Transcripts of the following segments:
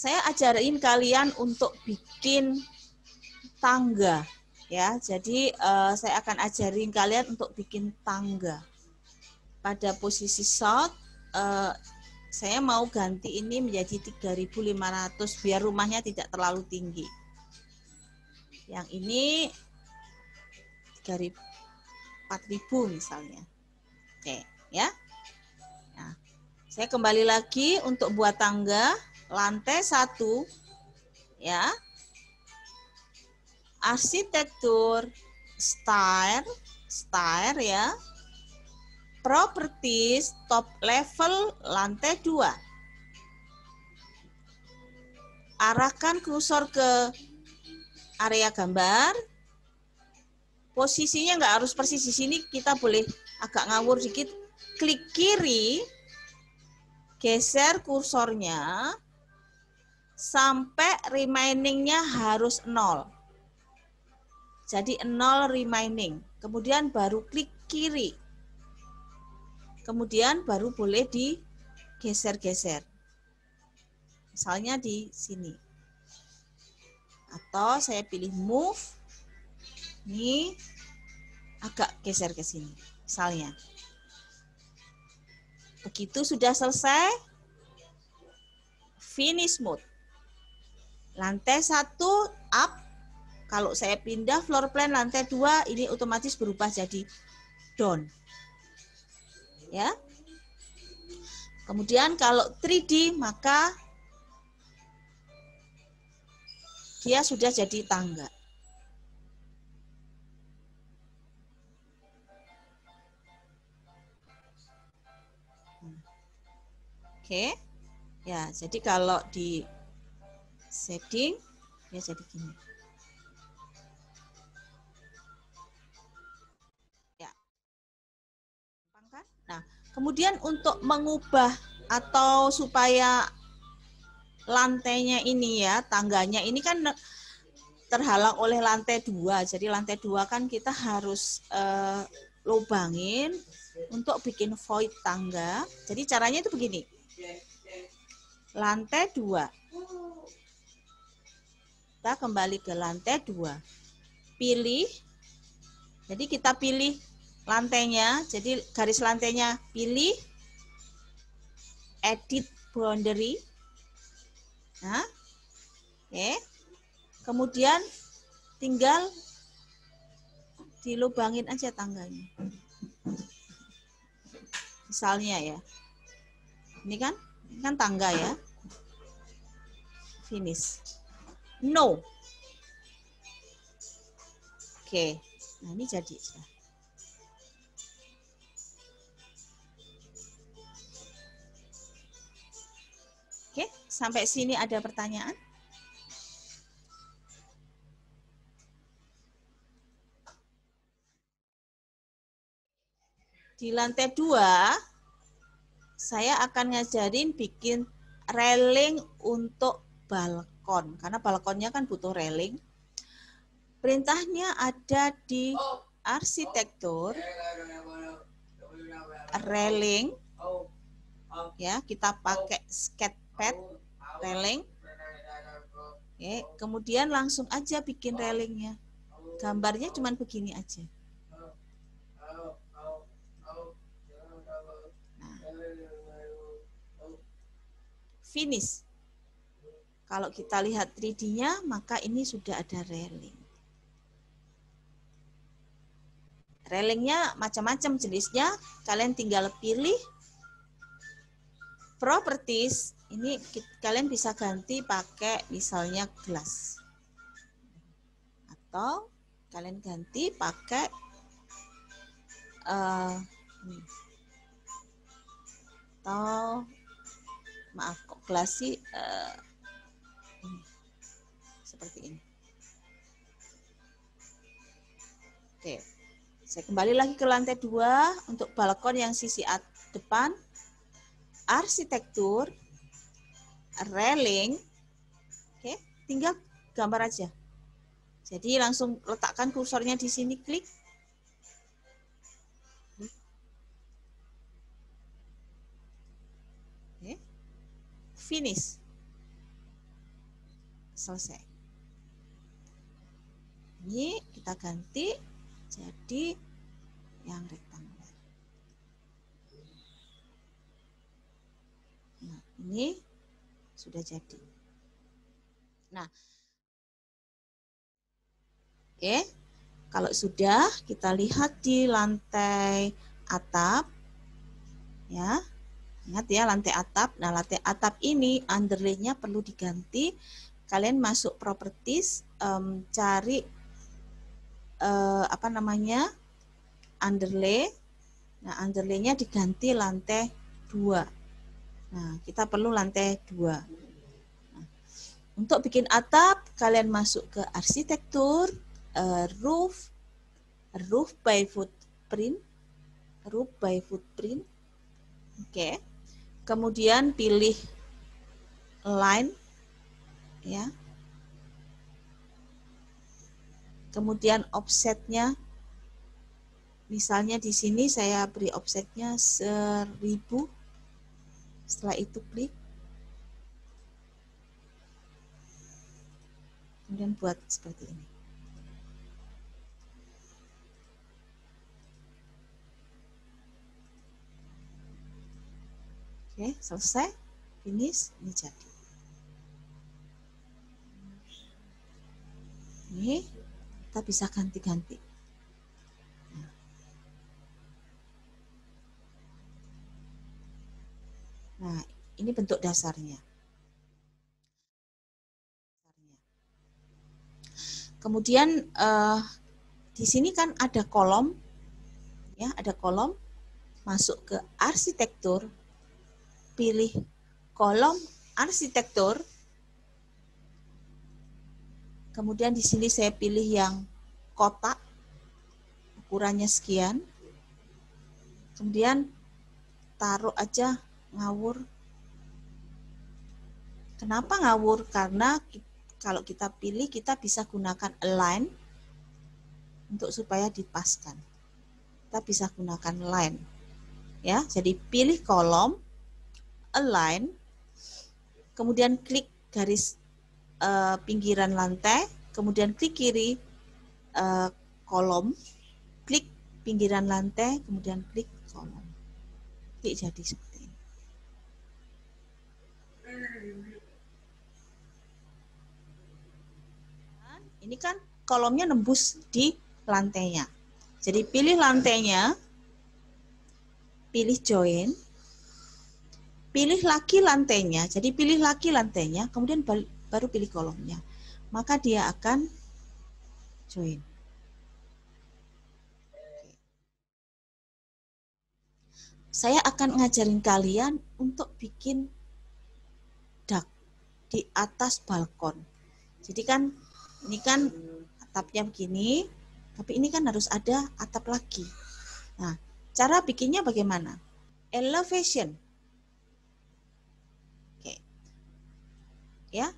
saya ajarin kalian untuk bikin tangga ya. Jadi saya akan ajarin kalian untuk bikin tangga. Pada posisi short saya mau ganti ini menjadi 3.500 biar rumahnya tidak terlalu tinggi. Yang ini 4.000 misalnya. Oke, ya. Nah, saya kembali lagi untuk buat tangga lantai 1 ya. Arsitektur, style ya. Properties, top level lantai 2. Arahkan kursor ke area gambar. Posisinya nggak harus persis di sini, kita boleh agak ngawur dikit. Klik kiri, geser kursornya sampai remaining-nya harus 0. Jadi 0 remaining. Kemudian baru klik kiri. Kemudian baru boleh digeser-geser. Misalnya di sini. Atau saya pilih move. Ini agak geser ke sini, misalnya. Begitu sudah selesai, finish mode. Lantai 1 up. Kalau saya pindah floor plan lantai 2, ini otomatis berubah jadi down. Ya. Kemudian kalau 3D, maka dia sudah jadi tangga. Oke, ya jadi kalau di setting ya jadi gini. Ya, nah kemudian untuk mengubah atau supaya lantainya ini ya tangganya ini kan terhalang oleh lantai 2, jadi lantai 2 kan kita harus lubangin untuk bikin void tangga. Jadi caranya itu begini. Lantai 2. Kita kembali ke lantai 2. Pilih. Jadi kita pilih lantainya. Jadi garis lantainya pilih. Edit boundary. Nah. Oke. Kemudian tinggal dilubangin aja tangganya. Misalnya ya. Ini kan tangga ya. Finish. No. Oke. Nah, ini jadi. Oke, sampai sini ada pertanyaan? Di lantai 2 saya akan ngajarin bikin railing untuk balkon. Karena balkonnya kan butuh railing. Perintahnya ada di arsitektur. Railing. Ya, kita pakai sketchpad railing. Oke, kemudian langsung aja bikin railingnya. Gambarnya cuma begini aja. Finish. Kalau kita lihat 3D-nya, maka ini sudah ada railing. Railingnya macam-macam jenisnya. Kalian tinggal pilih. Properties, ini kalian bisa ganti pakai misalnya glass. Atau kalian ganti pakai atau maaf kok gelas sih seperti ini. Oke, saya kembali lagi ke lantai 2 untuk balkon yang sisi depan. Arsitektur, railing. Oke, tinggal gambar aja. Jadi langsung letakkan kursornya di sini, klik. Oke. Finish. selesai. Ini kita ganti jadi yang rektangular. Nah, ini sudah jadi. Nah, oke. Kalau sudah, kita lihat di lantai atap. Ya. Ingat ya, lantai atap. Nah, lantai atap ini underlay-nya perlu diganti. Kalian masuk properties, cari underlay. Nah, underlay-nya diganti lantai 2. Nah, kita perlu lantai 2. Nah, untuk bikin atap, kalian masuk ke arsitektur, roof by footprint. Oke. Kemudian pilih line, ya. Kemudian offsetnya, misalnya di sini saya beri offsetnya 1000. Setelah itu klik. Kemudian buat seperti ini. Oke, selesai. Finish, ini jadi. Ini kita bisa ganti-ganti. Nah, ini bentuk dasarnya. Kemudian di sini kan ada kolom, ya, ada kolom. Masuk ke arsitektur, pilih kolom arsitektur. Kemudian di sini saya pilih yang kotak, ukurannya sekian. Kemudian taruh aja ngawur. Kenapa ngawur? Karena kalau kita pilih, kita bisa gunakan align untuk supaya dipaskan. Kita bisa gunakan line. Ya, jadi pilih kolom, align, kemudian klik garis pinggiran lantai, kemudian klik kiri kolom, klik pinggiran lantai, kemudian klik kolom. Klik jadi seperti ini. Ini kan kolomnya nembus di lantainya. Jadi pilih lantainya, pilih join, pilih lagi lantainya. Jadi pilih lagi lantainya, kemudian baru pilih kolomnya. Maka dia akan join. Saya akan ngajarin kalian untuk bikin dak di atas balkon. Jadi kan ini kan atapnya begini, tapi ini kan harus ada atap lagi. Nah, cara bikinnya bagaimana? Elevation. Oke. Ya.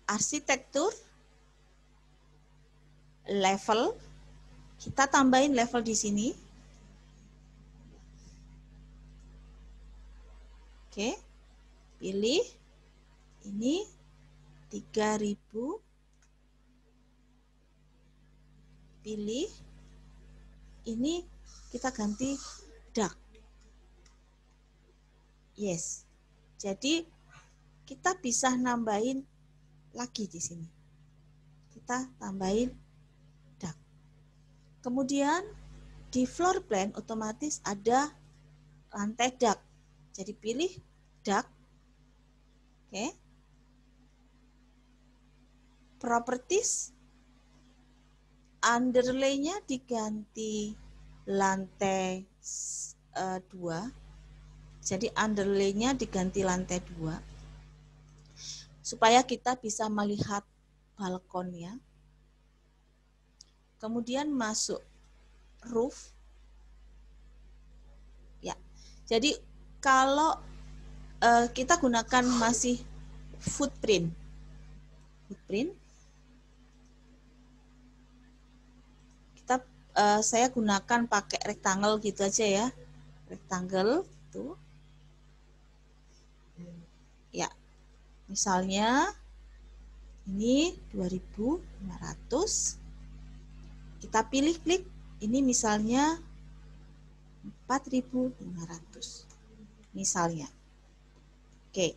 Arsitektur, level, kita tambahin level di sini. Oke, pilih ini 3000, pilih ini kita ganti dark. Yes, jadi kita bisa nambahin lagi di sini. Kita tambahin dark. Kemudian di floor plan otomatis ada lantai dark. Jadi pilih dark. Oke. Properties. Underlay-nya diganti lantai 2. Jadi underlay-nya diganti lantai 2. Supaya kita bisa melihat balkonnya. Kemudian masuk roof. Ya. Jadi kalau kita gunakan masih footprint. Kita saya gunakan pakai rectangle gitu aja ya. Rectangle tuh. Ya. Misalnya ini 2.500. Kita pilih klik. Ini misalnya 4.500. Misalnya. Oke.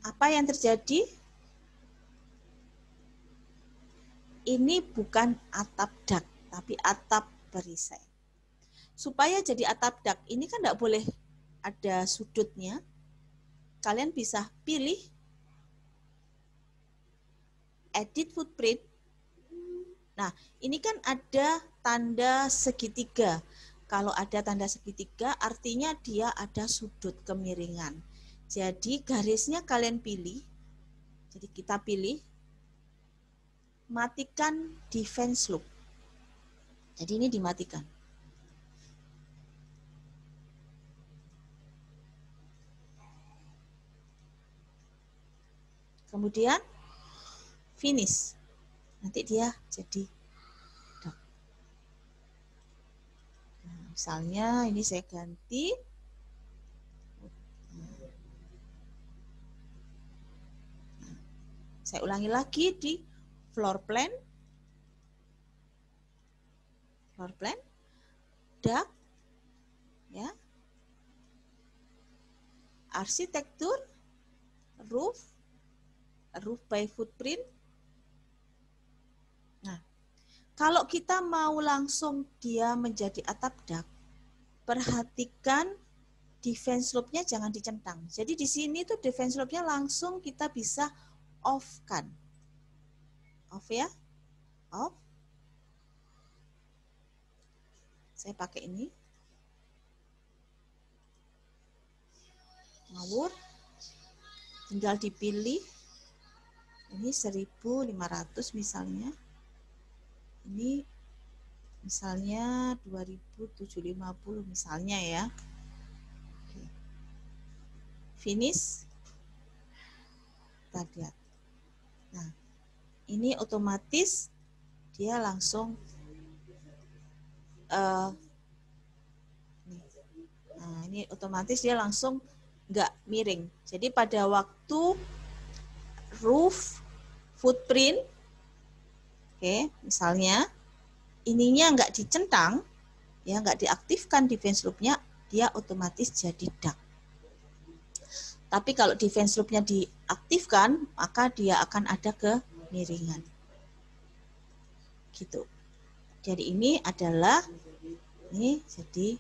Apa yang terjadi? Ini bukan atap dak, tapi atap perisai. Supaya jadi atap dak, ini kan tidak boleh ada sudutnya. Kalian bisa pilih edit footprint. Nah, ini kan ada tanda segitiga. Kalau ada tanda segitiga, artinya dia ada sudut kemiringan. Jadi garisnya kalian pilih. Jadi kita pilih. Matikan defense loop. Jadi ini dimatikan. Kemudian finish. Nanti dia jadi dot. Nah, misalnya ini saya ganti. Nah, saya ulangi lagi di floor plan, dak, ya, arsitektur, roof by footprint. Nah, kalau kita mau langsung dia menjadi atap dak, perhatikan defense loop-nya jangan dicentang. Jadi di sini tuh defense loop-nya langsung kita bisa off-kan. Off ya, off. Saya pakai ini. Ngawur. Tinggal dipilih. Ini 1.500 misalnya. Ini misalnya 2.750 misalnya ya. Oke. Finish. Kita lihat. Nah, ini otomatis dia langsung ini otomatis dia langsung nggak miring. Jadi pada waktu roof footprint, oke, misalnya ininya nggak dicentang, ya nggak diaktifkan defense loop-nya, dia otomatis jadi dak. Tapi kalau defense loop-nya diaktifkan, maka dia akan ada kemiringan. Gitu. Jadi ini adalah ini jadi